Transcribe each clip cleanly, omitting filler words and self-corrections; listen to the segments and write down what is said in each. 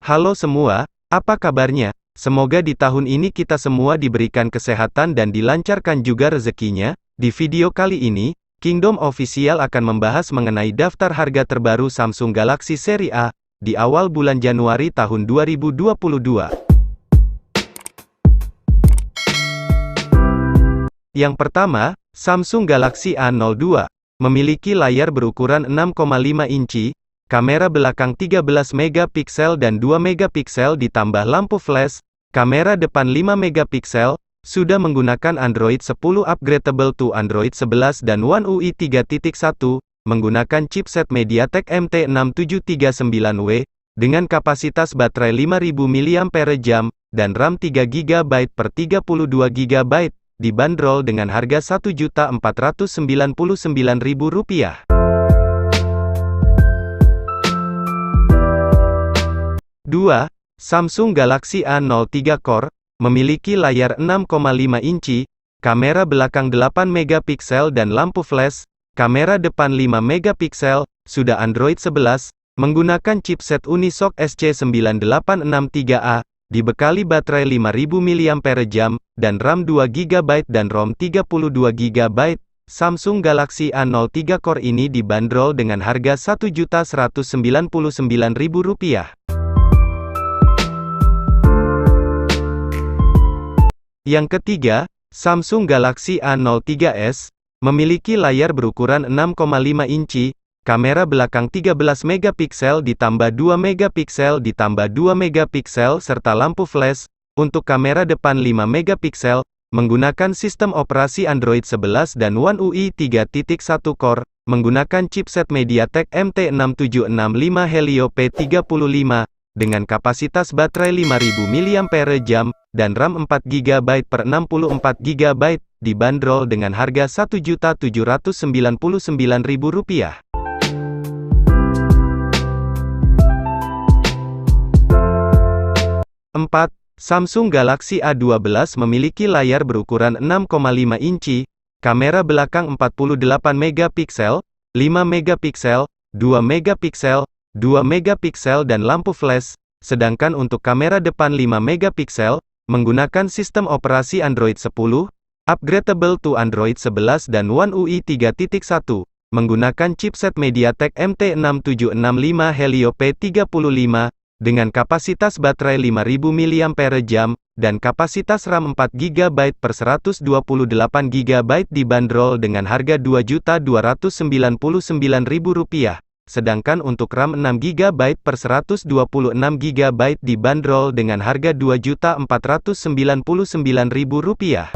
Halo semua, apa kabarnya? Semoga di tahun ini kita semua diberikan kesehatan dan dilancarkan juga rezekinya. Di video kali ini, Kingdom Official akan membahas mengenai daftar harga terbaru Samsung Galaxy seri A, di awal bulan Januari tahun 2022. Yang pertama, Samsung Galaxy A02, memiliki layar berukuran 6,5 inci, kamera belakang 13 megapiksel dan 2 megapiksel ditambah lampu flash, kamera depan 5 megapiksel, sudah menggunakan Android 10 upgradable to Android 11 dan One UI 3.1, menggunakan chipset MediaTek MT6739W, dengan kapasitas baterai 5000 mAh, dan RAM 3GB per 32GB, dibanderol dengan harga Rp1.499.000. 2. Samsung Galaxy A03 Core, memiliki layar 6,5 inci, kamera belakang 8 megapiksel dan lampu flash, kamera depan 5 megapiksel, sudah Android 11, menggunakan chipset Unisoc SC9863A, dibekali baterai 5000 mAh, dan RAM 2GB dan ROM 32GB, Samsung Galaxy A03 Core ini dibanderol dengan harga Rp1.199.000. Yang ketiga, Samsung Galaxy A03s, memiliki layar berukuran 6,5 inci, kamera belakang 13 megapiksel ditambah 2 megapiksel ditambah 2 megapiksel serta lampu flash, untuk kamera depan 5 megapiksel, menggunakan sistem operasi Android 11 dan One UI 3.1 Core, menggunakan chipset MediaTek MT6765 Helio P35, dengan kapasitas baterai 5000 mAh, dan RAM 4GB per 64GB, dibanderol dengan harga Rp1.799.000. 4. Samsung Galaxy A12 memiliki layar berukuran 6,5 inci, kamera belakang 48 megapiksel, 5 megapiksel, 2 megapiksel, 2 megapiksel dan lampu flash, sedangkan untuk kamera depan 5 megapiksel, menggunakan sistem operasi Android 10, upgradable to Android 11 dan One UI 3.1, menggunakan chipset MediaTek MT6765 Helio P35, dengan kapasitas baterai 5000 mAh, dan kapasitas RAM 4GB per 128GB, dibanderol dengan harga Rp2.299.000, sedangkan untuk RAM 6GB per 126GB dibanderol dengan harga Rp2.499.000.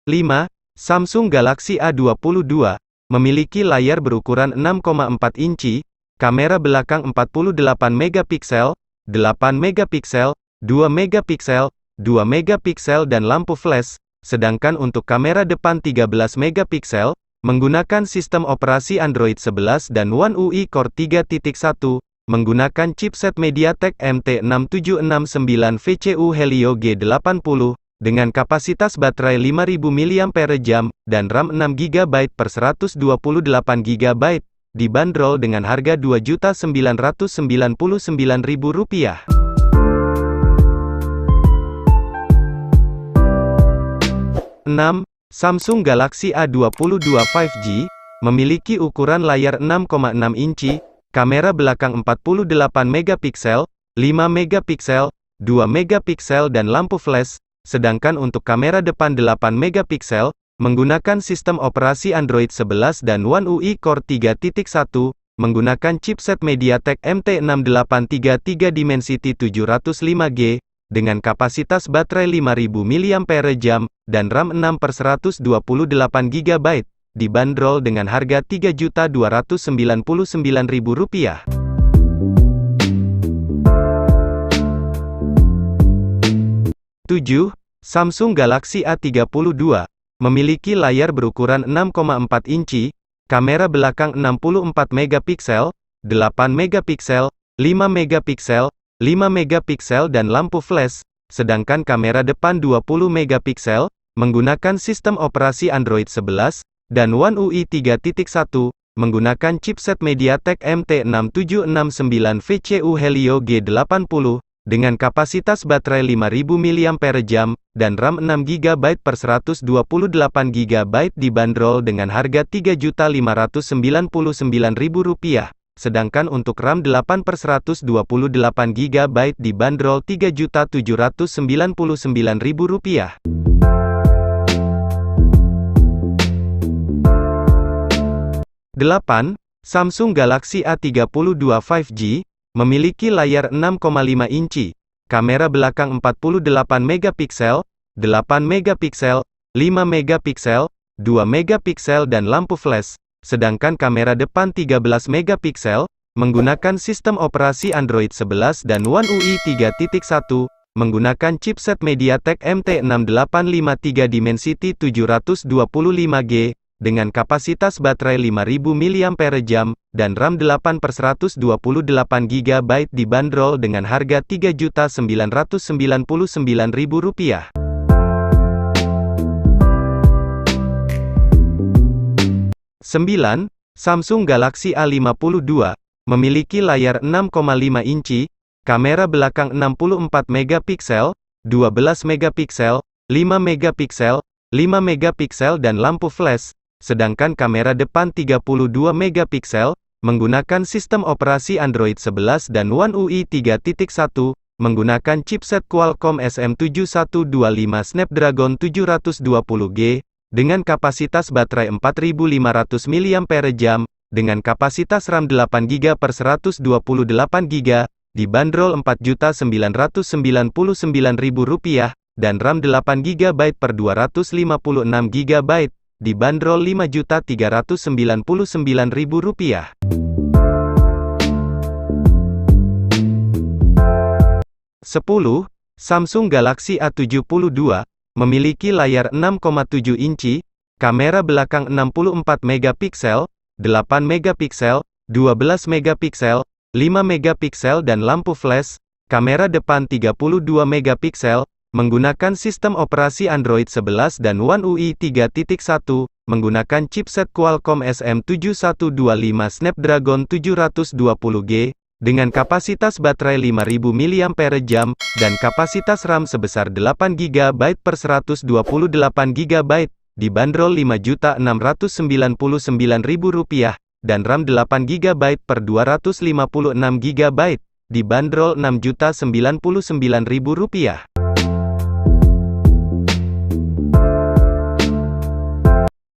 5. Samsung Galaxy A22, memiliki layar berukuran 6,4 inci, kamera belakang 48 megapiksel, 8 megapiksel, 2 megapiksel, 2 megapiksel dan lampu flash, sedangkan untuk kamera depan 13 megapiksel, menggunakan sistem operasi Android 11 dan One UI Core 3.1, menggunakan chipset MediaTek MT6769 VCU Helio G80, dengan kapasitas baterai 5000 mAh, dan RAM 6GB per 128GB, dibanderol dengan harga Rp2.999.000. 6. Samsung Galaxy A22 5G, memiliki ukuran layar 6,6 inci, kamera belakang 48 megapiksel, 5 megapiksel, 2 megapiksel dan lampu flash, sedangkan untuk kamera depan 8 megapiksel, menggunakan sistem operasi Android 11 dan One UI Core 3.1, menggunakan chipset MediaTek MT6833 Dimensity 705G, dengan kapasitas baterai 5000 mAh, dan RAM 6 per 128GB, dibanderol dengan harga Rp3.299.000. 7. Samsung Galaxy A32, memiliki layar berukuran 6,4 inci, kamera belakang 64 megapiksel, 8 megapiksel, 5 megapiksel, 5 megapiksel dan lampu flash, sedangkan kamera depan 20 megapiksel, menggunakan sistem operasi Android 11, dan One UI 3.1, menggunakan chipset MediaTek MT6769 VCU Helio G80, dengan kapasitas baterai 5000 mAh, dan RAM 6GB per 128GB dibanderol dengan harga Rp3.599.000, sedangkan untuk RAM 8 per 128GB dibanderol Rp3.799.000. 8. Samsung Galaxy A32 5G, memiliki layar 6,5 inci, kamera belakang 48 megapiksel, 8 megapiksel, 5 megapiksel, 2 megapiksel dan lampu flash, sedangkan kamera depan 13 megapiksel, menggunakan sistem operasi Android 11 dan One UI 3.1, menggunakan chipset MediaTek MT6853 Dimensity 725G, dengan kapasitas baterai 5000 mAh, dan RAM 8 per 128GB dibanderol dengan harga Rp3.999.000. 9. Samsung Galaxy A52, memiliki layar 6,5 inci, kamera belakang 64 megapiksel, 12 megapiksel, 5 megapiksel, 5 megapiksel dan lampu flash, sedangkan kamera depan 32 megapiksel, menggunakan sistem operasi Android 11 dan One UI 3.1, menggunakan chipset Qualcomm SM7125 Snapdragon 720G, dengan kapasitas baterai 4500 mAh, dengan kapasitas RAM 8GB per 128GB, dibanderol Rp4.999.000, dan RAM 8GB per 256GB, dibanderol Rp5.399.000. 10. Samsung Galaxy A72, memiliki layar 6,7 inci, kamera belakang 64 megapiksel, 8 megapiksel, 12 megapiksel, 5 megapiksel dan lampu flash, kamera depan 32 megapiksel, menggunakan sistem operasi Android 11 dan One UI 3.1, menggunakan chipset Qualcomm SM7125 Snapdragon 720G, dengan kapasitas baterai 5000 mAh, dan kapasitas RAM sebesar 8GB per 128GB, dibanderol Rp5.699.000, dan RAM 8GB per 256GB, dibanderol Rp6.099.000.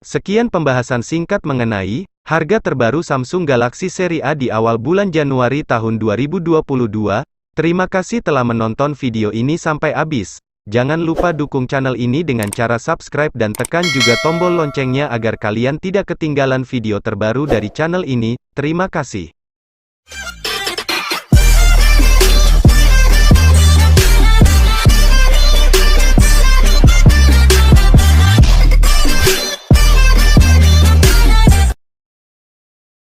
Sekian pembahasan singkat mengenai harga terbaru Samsung Galaxy seri A di awal bulan Januari tahun 2022. Terima kasih telah menonton video ini sampai habis. Jangan lupa dukung channel ini dengan cara subscribe dan tekan juga tombol loncengnya agar kalian tidak ketinggalan video terbaru dari channel ini. Terima kasih.